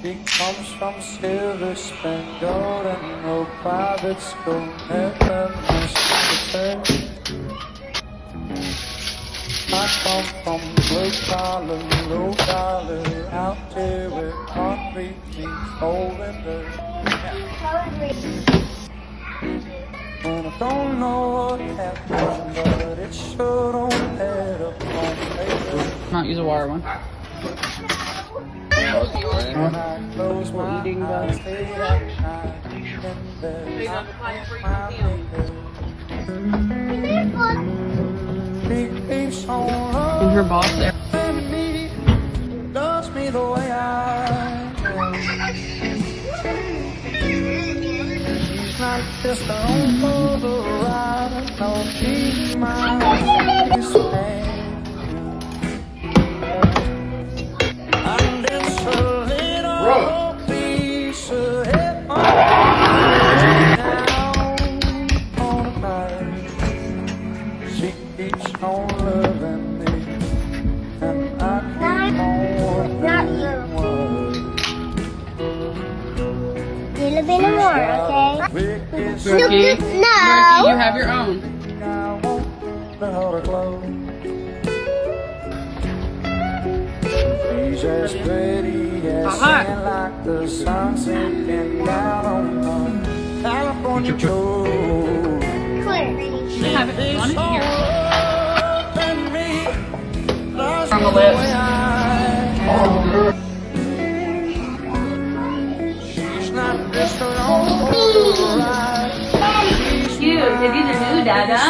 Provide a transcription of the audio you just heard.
She comes from silver spent gold and no private school. Never missed a thing. I come from blue collar, low dollar, out here where concrete meets old and dirt. And I don't know what happened, but it sure don't add up on paper. Not use a water one. When I close my eyes late at night, in bed, I think my big face on her. And her boss there. Loves me the way I am. She's not just her own for the ride. No, she's my biggest fan. And it's a little piece of heaven down on a night. She keeps on loving me, and I keep on wondering why. A little bit more, okay? Wicked Brookie, No. you have your own. I want the heart glow. She's as pretty as sand, like the sun sinking down on the California coast. Clear. Have it. You want it? Here. Loving me, loves On me the the lips. way I am. She's not just alone for the ride. Cute. These are new, Dada.